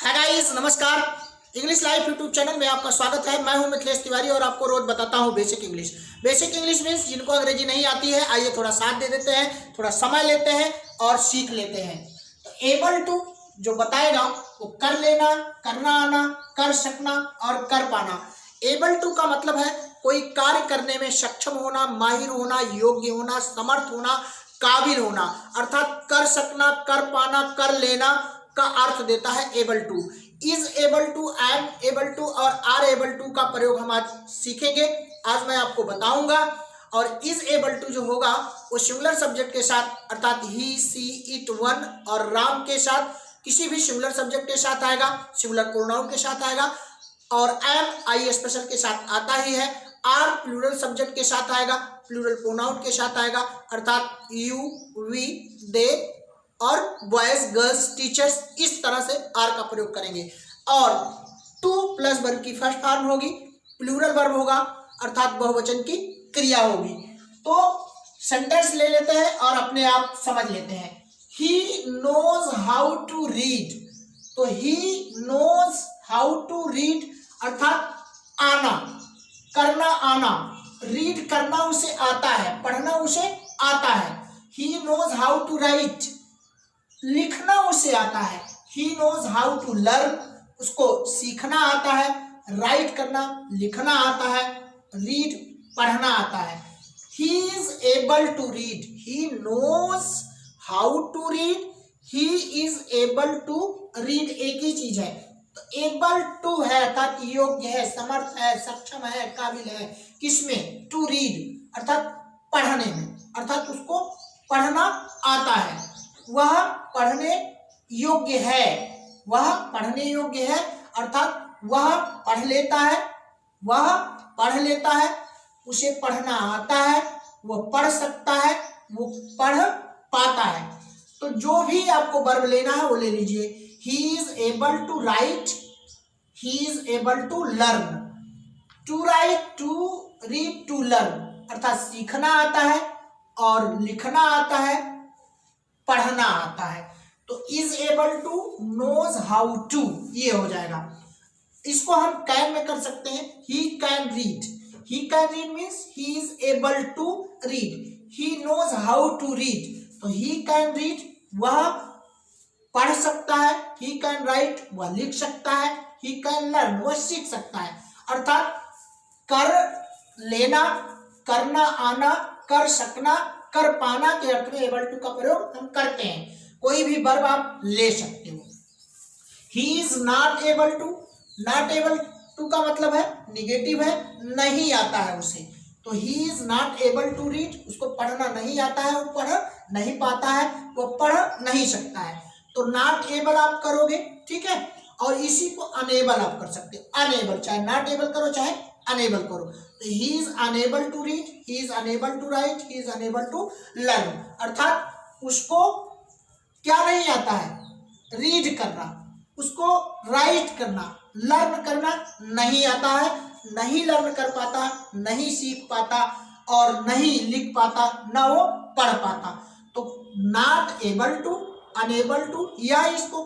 Hi guys, नमस्कार। English live YouTube channel में आपका स्वागत है। मैं हूं मिथिलेश तिवारी और आपको रोज बताता हूं basic English. Basic English means जिनको अंग्रेजी नहीं आती है, आइए थोड़ा साथ दे देते हैं, थोड़ा समय लेते हैं और सीख लेते हैं। तो एबल टू जो बताएगा वो कर लेना, करना आना, कर सकना और कर पाना। एबल टू का मतलब है कोई कार्य करने में सक्षम होना, माहिर होना, योग्य होना, समर्थ होना, काबिल होना, अर्थात कर सकना, कर पाना, कर लेना का अर्थ देता है able to. Is able to, am able to और आर एबल टू का प्रयोग हम आज सीखेंगे। आज मैं आपको बताऊंगा। और इज एबल टू जो होगा वो सिंगुलर सब्जेक्ट के साथ अर्थात ही, सी, इट, वन और राम के साथ किसी भी सिंगुलर सब्जेक्ट के साथ आएगा, सिंगुलर प्रोनाउन के साथ आएगा। और एम आई स्पेशल के साथ आता ही है। आर प्लूरल सब्जेक्ट के साथ आएगा, प्लूरल प्रोनाउन के साथ आएगा अर्थात यू, वी, दे और बॉयज, गर्ल्स, टीचर्स, इस तरह से आर का प्रयोग करेंगे। और टू प्लस वर्ब की फर्स्ट फॉर्म होगी, प्लूरल वर्ब होगा अर्थात बहुवचन की क्रिया होगी। तो सेंटेंस ले लेते हैं और अपने आप समझ लेते हैं। He knows how to read, तो he knows how to read अर्थात आना, करना आना, रीड करना उसे आता है, पढ़ना उसे आता है। He knows how to write, लिखना उसे आता है। He knows how to learn, उसको सीखना आता है। राइट करना, लिखना आता है। रीड, पढ़ना आता है। He is able to read, he knows how to read, he is able to read, एक ही चीज है। तो एबल टू है अर्थात योग्य है, समर्थ है, सक्षम है, काबिल है। किसमें? टू रीड अर्थात पढ़ने में, अर्थात उसको पढ़ना आता है। वह पढ़ने योग्य है, वह पढ़ने योग्य है अर्थात वह पढ़ लेता है, वह पढ़ लेता है, उसे पढ़ना आता है, वह पढ़ सकता है, वो पढ़ पाता है। तो जो भी आपको वर्ब लेना है वो ले लीजिए। He is able to write, he is able to learn. To write, to read, to learn अर्थात सीखना आता है और लिखना आता है, पढ़ना आता है। तो is able to, knows how to, ये हो जाएगा। इसको हम कैन में कर सकते हैं। He can read, he can read means he is able to read. He knows how to read, तो ही कैन रीड, वह पढ़ सकता है। ही कैन राइट, वह लिख सकता है। ही कैन लर्न, वह सीख सकता है। अर्थात कर लेना, करना आना, कर सकना, कर पाना के अर्थ में एबल टू का प्रयोग हम करते हैं। कोई भी वर्ब आप ले सकते हो। He is not able to, not able to का मतलब है निगेटिव है, नहीं आता है उसे। तो he is not able to read, उसको पढ़ना नहीं आता है, वो पढ़ नहीं पाता है, वो पढ़ नहीं सकता है। तो नॉट एबल आप करोगे, ठीक है। और इसी को अनेबल आप कर सकते हो। अनेबल, चाहे नॉट एबल करो चाहे अनेबल करो। तो he is unable to read, he is unable to write, he is unable to learn अर्थात उसको क्या नहीं आता है? रीड करना, उसको राइट करना, लर्न करना नहीं आता है, नहीं लर्न कर पाता, नहीं सीख पाता और नहीं लिख पाता, ना वो पढ़ पाता। तो not able to, unable to, या इसको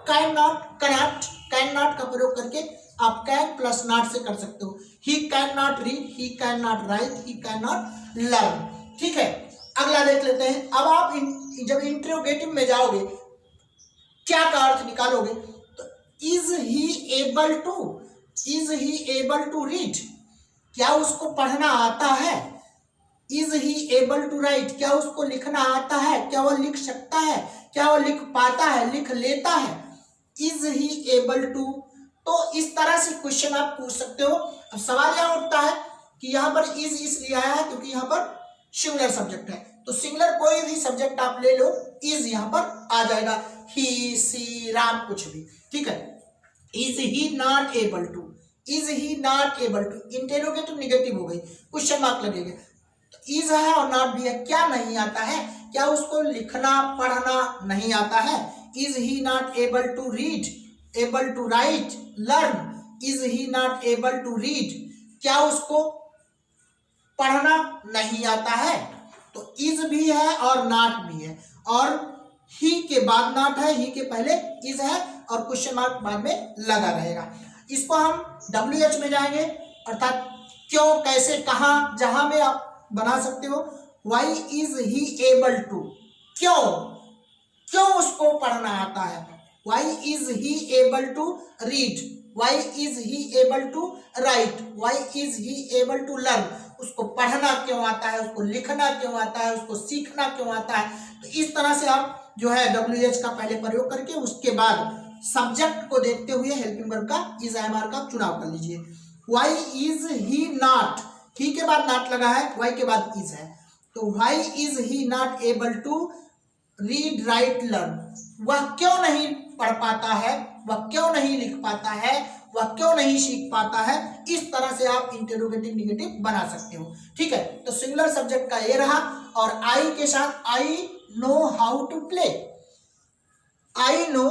can not, cannot, can not का प्रयोग करके आप कैन प्लस नॉट से कर सकते हो। He can not read, he can not right, he can not learn, ठीक है। अगला देख लेते हैं। अब आप जब इंट्रोगेटिव में जाओगे क्या का अर्थ निकालोगे? तो is he able to, is he able to read, क्या उसको पढ़ना आता है? Is he able to write, क्या उसको लिखना आता है? क्या वह लिख सकता है? क्या वह लिख पाता है, लिख लेता है? Is he able to. तो इस तरह से क्वेश्चन आप पूछ सकते हो। अब सवाल यहां उठता है कि यहाँ पर इज इसलिए आया है क्योंकि यहाँ पर सिंगुलर सब्जेक्ट है। तो सिंगुलर कोई भी सब्जेक्ट आप ले लो, इज यहाँ पर आ जाएगा। ही, सी, राम, कुछ भी, ठीक है। Is he not able to, is he not able to, interrogative negative हो गई, क्वेश्चन मार्क लगेगा। तो इज है और नॉट भी है। क्या नहीं आता है? क्या उसको लिखना पढ़ना नहीं आता है? Is he not able to read, able to write, learn. Is he not able to read, क्या उसको पढ़ना नहीं आता है? तो इज भी है और नॉट भी है। और ही के बाद नॉट है, ही के पहले इज है और क्वेश्चन मार्क बाद में लगा रहेगा। इसको हम WH में जाएंगे, अर्थात क्यों, कैसे, कहाँ, जहां में आप बना सकते हो। Why is he able to, क्यों, क्यों उसको पढ़ना आता है। Why is he able to read, why is he able to write, why is he able to learn, उसको पढ़ना क्यों आता है, उसको लिखना क्यों आता है, उसको सीखना क्यों आता है। तो इस तरह से आप जो है WH का पहले प्रयोग करके उसके बाद सब्जेक्ट को देखते हुए हेल्पिंग वर्ब का इज एमआर का चुनाव कर लीजिए। वाई इज ही नॉट, ही के बाद नॉट लगा है, वाई के बाद इज है, तो why is he not able to read write learn, वह क्यों नहीं पढ़ पाता है, वह क्यों नहीं लिख पाता है, वह क्यों नहीं सीख पाता है। इस तरह से आप इंटरोगेटिव निगेटिव बना सकते हो। ठीक है, तो सिंगुलर सब्जेक्ट का ये रहा। और आई के साथ I know how to play, I know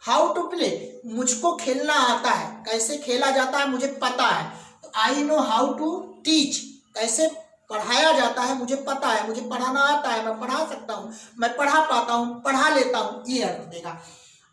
how to play, मुझको खेलना आता है, कैसे खेला जाता है मुझे पता है। तो I know how to teach, कैसे पढ़ाया जाता है मुझे पता है, मुझे पढ़ाना आता है, मैं पढ़ा सकता हूँ, मैं पढ़ा पाता हूँ, पढ़ा लेता हूँ, ये अर्थ देगा।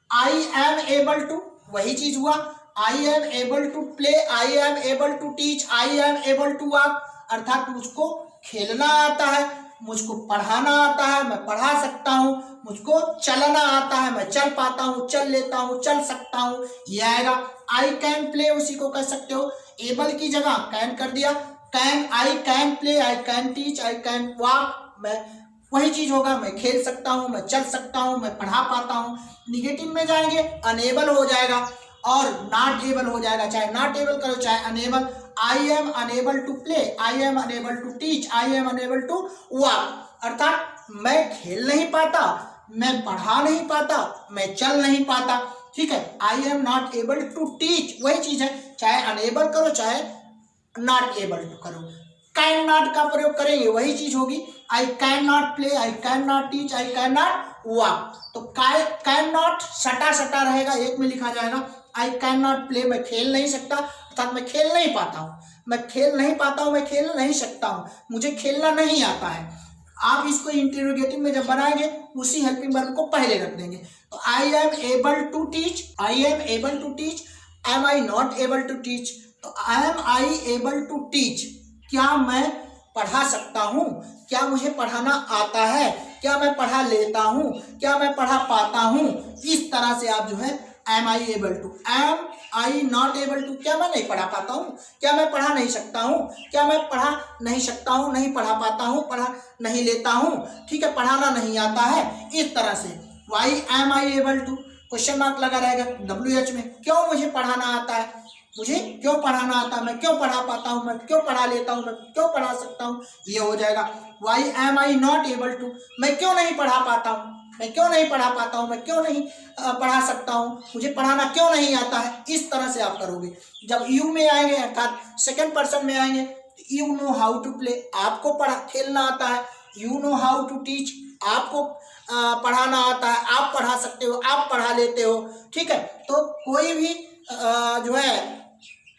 आई एम एबल टू, वही चीज हुआ, I am able to play, I am able to teach, I am able to walk, अर्थात मुझको खेलना आता है, मुझको पढ़ाना आता है, मैं पढ़ा सकता हूँ, मुझको चलना आता है, मैं चल पाता हूँ, चल लेता हूँ, चल सकता हूँ, ये आएगा। आई कैन प्ले, उसी को कह सकते हो, एबल की जगह कैन कर दिया, can, I can play, I can teach, I can walk, मैं वही चीज होगा, मैं खेल सकता हूँ, मैं चल सकता हूँ, मैं पढ़ा पाता हूँ। निगेटिव में जाएंगे, अनेबल हो जाएगा और नॉट एबल हो जाएगा, चाहे नॉट एबल करो चाहे unable. I am unable to play, I am unable to teach, I am unable to walk, अर्थात मैं खेल नहीं पाता, मैं पढ़ा नहीं पाता, मैं चल नहीं पाता। ठीक है, I am not able to teach, वही चीज है, चाहे अनेबल करो चाहे नॉट एबल टू करो। कैन नॉट का प्रयोग करेंगे, वही चीज होगी, I can not play, I can not teach, I can not walk. तो कैन नॉट सटा सटा रहेगा, एक में लिखा जाएगा। आई कैन नॉट प्ले, मैं खेल नहीं सकता, अर्थात मैं खेल नहीं पाता हूँ, मैं खेल नहीं पाता हूँ, मैं खेल नहीं सकता हूँ, मुझे खेलना नहीं आता है। आप इसको इंटरोगेटिव में जब बनाएंगे उसी हेल्पिंग वर्ब को पहले रख देंगे। तो I am able to teach, I am able to teach, am I not able to teach. तो am I able to teach, क्या मैं पढ़ा सकता हूँ, क्या मुझे पढ़ाना आता है, क्या मैं पढ़ा लेता हूँ, क्या मैं पढ़ा पाता हूँ। इस तरह से आप जो है am I able to, am I not able to, क्या मैं नहीं पढ़ा पाता हूँ, क्या मैं पढ़ा नहीं सकता हूँ, क्या मैं पढ़ा नहीं सकता हूँ, नहीं पढ़ा पाता हूँ, पढ़ा नहीं लेता हूँ। ठीक है, पढ़ाना नहीं आता है। इस तरह से why am I able to, question mark लगा रहेगा WH में, क्यों मुझे पढ़ाना आता है, मुझे क्यों पढ़ाना आता है, मैं क्यों पढ़ा पाता हूँ, मैं क्यों पढ़ा लेता हूँ, मैं क्यों पढ़ा सकता हूँ, ये हो जाएगा। Why am I not able to, मैं क्यों नहीं पढ़ा पाता हूँ, मैं क्यों नहीं पढ़ा पाता हूँ, मैं क्यों नहीं पढ़ा सकता हूँ, मुझे पढ़ाना क्यों नहीं आता है। इस तरह से आप करोगे। जब यू में आएंगे अर्थात सेकंड पर्सन में आएंगे, you know how to play, आपको पढ़ा खेलना आता है, you know how to teach, आपको पढ़ाना आता है, आप पढ़ा सकते हो, आप पढ़ा लेते हो। ठीक है, तो कोई भी जो है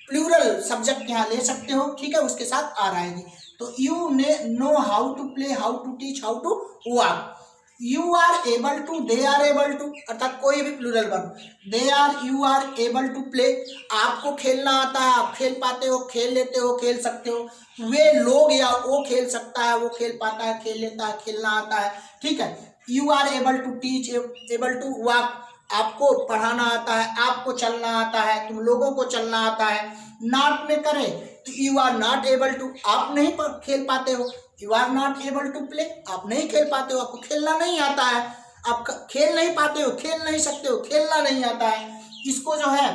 प्लूरल सब्जेक्ट यहाँ ले सकते हो। ठीक है, उसके साथ आ रहेगी। तो you know how to play, how to teach, how to walk. You are able to, they are able to, अर्थात कोई भी plural verb, they are, you are able to play, आपको खेलना आता है, आप खेल पाते हो, खेल लेते हो, खेल सकते हो। वे लोग, या वो खेल सकता है, वो खेल पाता है, खेल लेता है, खेलना आता है। ठीक है, you are able to teach, able to walk, आपको पढ़ाना आता है, आपको चलना आता है, तुम लोगों को चलना आता है। नॉट में करें तो you are not able to, आप नहीं खेल पाते हो, you are not able to play, आप नहीं खेल पाते हो, आपको खेलना नहीं आता है, आप खेल नहीं पाते हो, खेल नहीं सकते हो, खेलना नहीं आता है। इसको जो है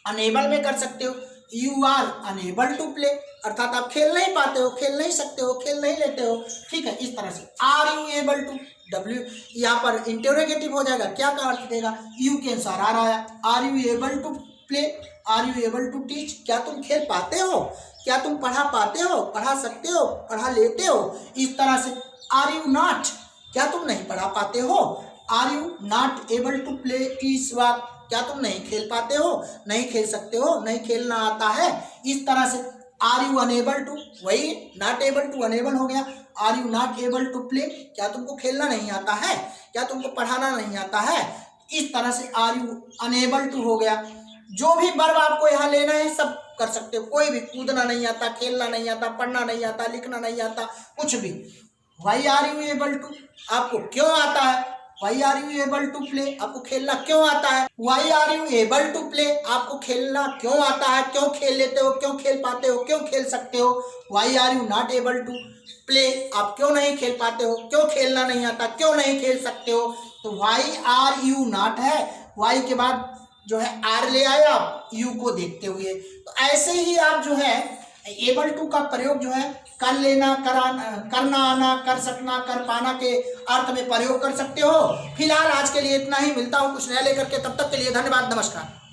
अनेबल में कर सकते हो, you are unable to play, अर्थात आप खेल नहीं पाते हो, खेल नहीं सकते हो, खेल नहीं लेते हो। ठीक है, इस तरह से are you able to, W यहाँ पर इंटरोगेटिव हो जाएगा, क्या का अर्थ देगा, यू के अनुसार आ रहा है। Are you able to play, are you able to teach, क्या तुम खेल पाते हो, क्या तुम पढ़ा पाते हो, पढ़ा सकते हो, पढ़ा लेते हो। इस तरह से आर यू नॉट, क्या तुम नहीं पढ़ा पाते हो, are you not able to play teach walk, क्या तुम नहीं खेल पाते हो, नहीं खेल सकते हो, नहीं खेलना आता है। इस तरह से आर यू अनेबल टू, वही नॉट एबल टू अनेबल हो गया। Are you not able to play, क्या तुमको खेलना नहीं आता है, क्या तुमको पढ़ाना नहीं आता है। इस तरह से आर यू अनेबल टू हो गया। जो भी वर्ब आपको यहाँ लेना है सब कर सकते हो, कोई भी, कूदना नहीं आता, खेलना नहीं आता, पढ़ना नहीं आता, लिखना नहीं आता, कुछ भी। Why are you able to, आपको क्यों आता है? Why are you able to play, आपको खेलना क्यों आता है? Why are you able to play, आपको खेलना क्यों आता है, क्यों खेल लेते हो, क्यों खेल पाते हो, क्यों खेल सकते हो? Why are you not able to play, आप क्यों नहीं खेल पाते हो, क्यों खेलना नहीं आता, क्यों नहीं खेल सकते हो? तो वाई आर यू नॉट है, वाई के बाद जो है आर ले आए आप यू को देखते हुए। तो ऐसे ही आप जो है एबल टू का प्रयोग जो है कर लेना, करना आना, कर सकना, कर पाना के अर्थ में प्रयोग कर सकते हो। फिलहाल आज के लिए इतना ही, मिलता हूँ कुछ नया लेकर के, तब तक के लिए धन्यवाद, नमस्कार।